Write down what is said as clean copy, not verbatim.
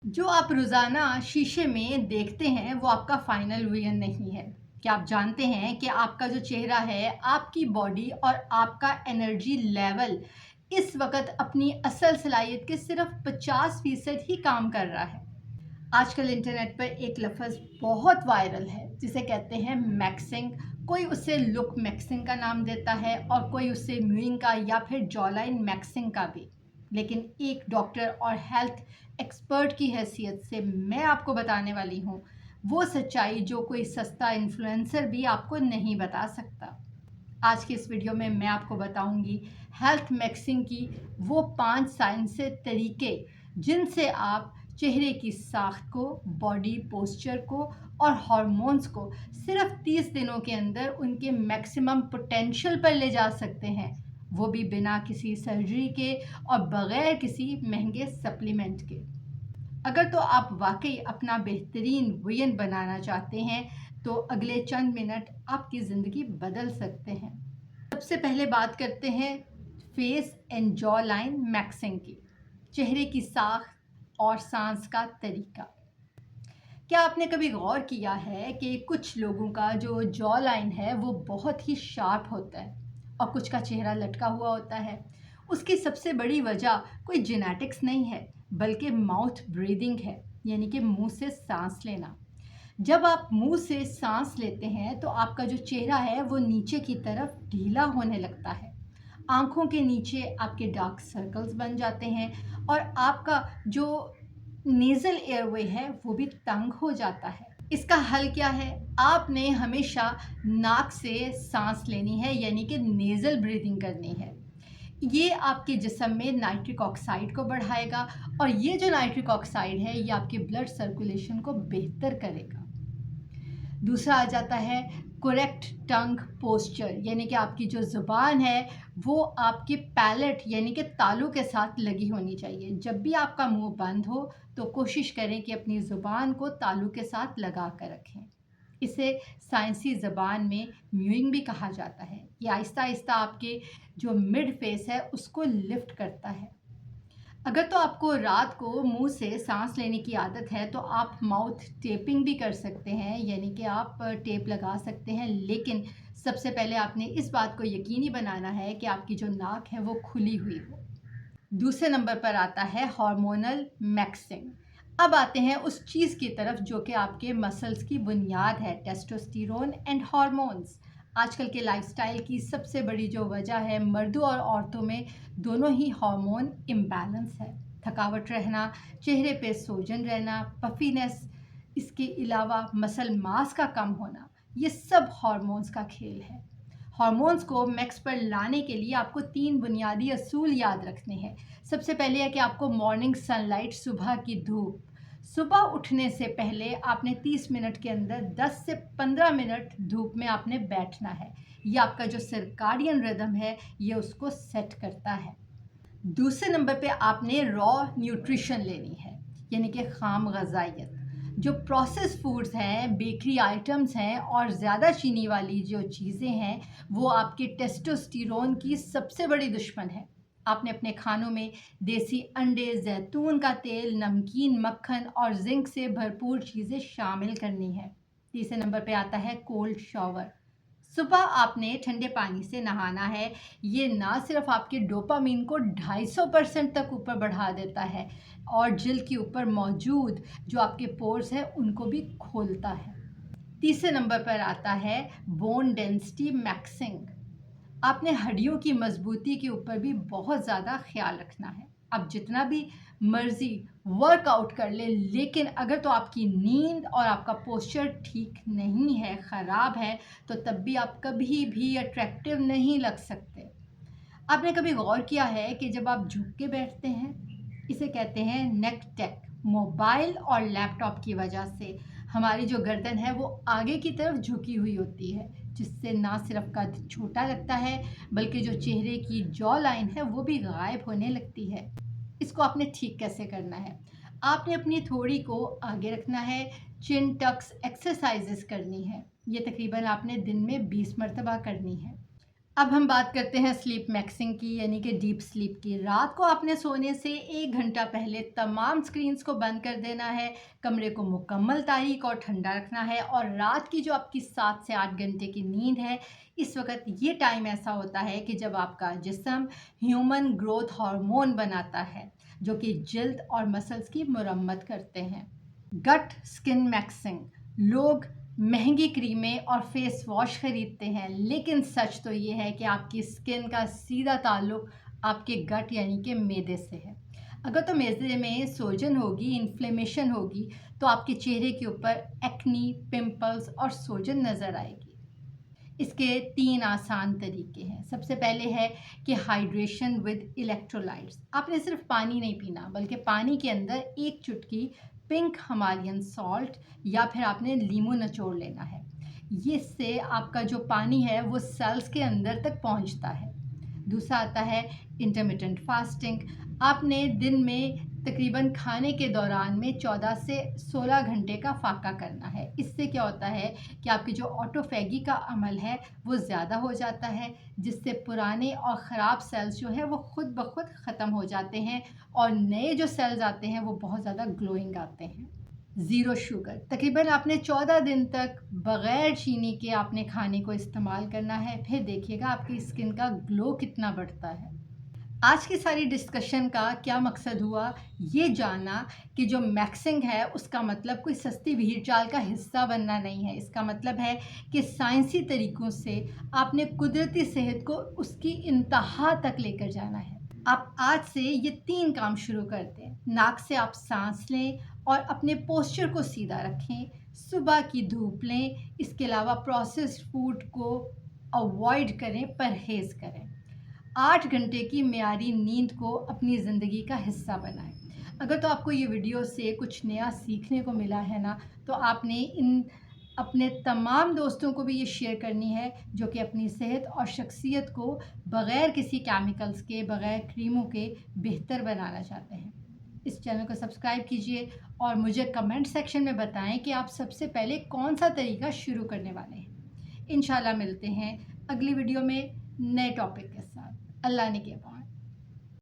जो आप रोज़ाना शीशे में देखते हैं वो आपका फाइनल विजन नहीं है। क्या आप जानते हैं कि आपका जो चेहरा है, आपकी बॉडी और आपका एनर्जी लेवल इस वक़्त अपनी असल सलाहियत के सिर्फ़ 50% ही काम कर रहा है। आजकल इंटरनेट पर एक लफ्ज़ बहुत वायरल है जिसे कहते हैं मैक्सिंग। कोई उसे लुक मैक्सिंग का नाम देता है और कोई उसे म्यूइंग का या फिर जॉलाइन मैक्सिंग का भी। लेकिन एक डॉक्टर और हेल्थ एक्सपर्ट की हैसियत से मैं आपको बताने वाली हूँ वो सच्चाई जो कोई सस्ता इन्फ्लुएंसर भी आपको नहीं बता सकता। आज की इस वीडियो में मैं आपको बताऊंगी हेल्थ मैक्सिंग की वो 5 साइंस से तरीके जिनसे आप चेहरे की साख्त को, बॉडी पोस्चर को और हार्मोन्स को सिर्फ 30 दिनों के अंदर उनके मैक्सिमम पोटेंशियल पर ले जा सकते हैं, वो भी बिना किसी सर्जरी के और बगैर किसी महंगे सप्लीमेंट के। अगर तो आप वाकई अपना बेहतरीन वजन बनाना चाहते हैं तो अगले चंद मिनट आपकी ज़िंदगी बदल सकते हैं। सबसे पहले बात करते हैं face and jaw line maxing की, चेहरे की साख और सांस का तरीका। क्या आपने कभी गौर किया है कि कुछ लोगों का जो जॉ लाइन है वो बहुत ही शार्प होता है और कुछ का चेहरा लटका हुआ होता है? उसकी सबसे बड़ी वजह कोई जेनेटिक्स नहीं है बल्कि माउथ ब्रीदिंग है, यानी कि मुंह से सांस लेना। जब आप मुंह से सांस लेते हैं तो आपका जो चेहरा है वो नीचे की तरफ ढीला होने लगता है। आंखों के नीचे आपके डार्क सर्कल्स बन जाते हैं और आपका जो नेज़ल एयरवे है वो भी तंग हो जाता है। इसका हल क्या है? आपने हमेशा नाक से सांस लेनी है, यानी कि नेज़ल ब्रीदिंग करनी है। ये आपके जिस्म में नाइट्रिक ऑक्साइड को बढ़ाएगा और ये जो नाइट्रिक ऑक्साइड है ये आपके ब्लड सर्कुलेशन को बेहतर करेगा। दूसरा आ जाता है करेक्ट टंग पोस्चर, यानी कि आपकी जो ज़ुबान है वो आपके पैलेट यानी कि तालू के साथ लगी होनी चाहिए। जब भी आपका मुंह बंद हो तो कोशिश करें कि अपनी ज़ुबान को तालू के साथ लगा कर रखें। इसे साइंसी ज़बान में म्यूइंग भी कहा जाता है। ये आहिस्ता आहिस्ता आपके जो मिड फेस है उसको लिफ्ट करता है। अगर तो आपको रात को मुंह से सांस लेने की आदत है तो आप माउथ टेपिंग भी कर सकते हैं, यानी कि आप टेप लगा सकते हैं। लेकिन सबसे पहले आपने इस बात को यकीनी बनाना है कि आपकी जो नाक है वो खुली हुई हो। दूसरे नंबर पर आता है हार्मोनल मैक्सिंग। अब आते हैं उस चीज़ की तरफ जो कि आपके मसल्स की बुनियाद है, टेस्टोस्टेरोन एंड हार्मोन्स। आजकल के लाइफस्टाइल की सबसे बड़ी जो वजह है मर्दों और औरतों में दोनों ही हार्मोन इम्बैलेंस है। थकावट रहना, चेहरे पे सोजन रहना, पफीनेस, इसके अलावा मसल मास का कम होना, ये सब हार्मोन्स का खेल है। हार्मोन्स को मैक्स पर लाने के लिए आपको 3 बुनियादी असूल याद रखने हैं। सबसे पहले है कि आपको मॉर्निंग सनलाइट, सुबह की धूप, सुबह उठने से पहले आपने 30 मिनट के अंदर 10 से 15 मिनट धूप में आपने बैठना है। ये आपका जो सर्काडियन रिदम है ये उसको सेट करता है। दूसरे नंबर पे आपने रॉ न्यूट्रिशन लेनी है, यानी कि खाम ग़ज़ाइयत। जो प्रोसेस फूड्स हैं, बेकरी आइटम्स हैं और ज़्यादा चीनी वाली जो चीज़ें हैं वो आपके टेस्टोस्टेरोन की सबसे बड़ी दुश्मन है। आपने अपने खानों में देसी अंडे, जैतून का तेल, नमकीन, मक्खन और जिंक से भरपूर चीज़ें शामिल करनी है। तीसरे नंबर पे आता है कोल्ड शावर। सुबह आपने ठंडे पानी से नहाना है। ये ना सिर्फ आपके डोपामीन को 250% तक ऊपर बढ़ा देता है और जिल्द के ऊपर मौजूद जो आपके पोर्स हैं उनको भी खोलता है। तीसरे नंबर पर आता है बोन डेंसिटी मैक्सिंग। आपने हड्डियों की मजबूती के ऊपर भी बहुत ज़्यादा ख्याल रखना है। आप जितना भी मर्जी वर्कआउट कर ले, लेकिन अगर तो आपकी नींद और आपका पोस्चर ठीक नहीं है, ख़राब है, तो तब भी आप कभी भी अट्रैक्टिव नहीं लग सकते। आपने कभी गौर किया है कि जब आप झुक के बैठते हैं, इसे कहते हैं नेक टेक। मोबाइल और लैपटॉप की वजह से हमारी जो गर्दन है वो आगे की तरफ झुकी हुई होती है, जिससे ना सिर्फ कद छोटा लगता है बल्कि जो चेहरे की जॉ लाइन है वो भी गायब होने लगती है। इसको आपने ठीक कैसे करना है? आपने अपनी थोड़ी को आगे रखना है, चिन टक्स एक्सरसाइजेस करनी है। ये तकरीबन आपने दिन में 20 मरतबा करनी है। अब हम बात करते हैं स्लीप मैक्सिंग की, यानी कि डीप स्लीप की। रात को आपने सोने से 1 घंटा पहले तमाम स्क्रीन्स को बंद कर देना है, कमरे को मुकम्मल तारीक और ठंडा रखना है। और रात की जो आपकी 7 से 8 घंटे की नींद है, इस वक्त ये टाइम ऐसा होता है कि जब आपका जिस्म ह्यूमन ग्रोथ हार्मोन बनाता है, जो कि जल्द और मसल्स की मुरम्मत करते हैं। गट स्किन मैक्सिंग। लोग महंगी क्रीमें और फेस वॉश ख़रीदते हैं, लेकिन सच तो ये है कि आपकी स्किन का सीधा ताल्लुक़ आपके गट यानी कि मैदे से है। अगर तो मैदे में सोजन होगी, इन्फ्लेमेशन होगी, तो आपके चेहरे के ऊपर एक्नी, पिंपल्स और सोजन नज़र आएगी। इसके 3 आसान तरीके हैं। सबसे पहले है कि हाइड्रेशन विद इलेक्ट्रोलाइट्स। आपने सिर्फ पानी नहीं पीना, बल्कि पानी के अंदर 1 चुटकी पिंक हिमालयन सॉल्ट या फिर आपने लीमू निचोड़ लेना है। ये इससे आपका जो पानी है वो सेल्स के अंदर तक पहुंचता है। दूसरा आता है इंटरमिटेंट फास्टिंग। आपने दिन में तकरीबन खाने के दौरान में 14 से 16 घंटे का फाका करना है। इससे क्या होता है कि आपकी जो ऑटोफेगी का अमल है वो ज़्यादा हो जाता है, जिससे पुराने और ख़राब सेल्स जो हैं वो ख़ुद ब खुद ख़त्म हो जाते हैं और नए जो सेल्स आते हैं वो बहुत ज़्यादा ग्लोइंग आते हैं। Zero sugar. तकरीबन आपने 14 दिन तक बग़ैर चीनी के आपने खाने को इस्तेमाल करना है, फिर देखिएगा आपकी स्किन का ग्लो कितना बढ़ता है। आज की सारी डिस्कशन का क्या मकसद हुआ, ये जानना कि जो मैक्सिंग है उसका मतलब कोई सस्ती भीड़ चाल का हिस्सा बनना नहीं है। इसका मतलब है कि साइंसी तरीक़ों से आपने कुदरती सेहत को उसकी इंतहा तक लेकर जाना है। आप आज से ये 3 काम शुरू कर दें। नाक से आप सांस लें और अपने पोस्चर को सीधा रखें। सुबह की धूप लें। इसके अलावा प्रोसेस्ड फूड को अवॉइड करें, परहेज़ करें। 8 घंटे की मियारी नींद को अपनी ज़िंदगी का हिस्सा बनाएं। अगर तो आपको ये वीडियो से कुछ नया सीखने को मिला है ना, तो आपने अपने तमाम दोस्तों को भी ये शेयर करनी है जो कि अपनी सेहत और शख्सियत को बग़ैर किसी केमिकल्स के, बग़ैर क्रीमों के बेहतर बनाना चाहते हैं। इस चैनल को सब्सक्राइब कीजिए और मुझे कमेंट सेक्शन में बताएं कि आप सबसे पहले कौन सा तरीका शुरू करने वाले हैं। इंशाल्लाह मिलते हैं अगली वीडियो में नए टॉपिक के साथ। अल्लाह ने के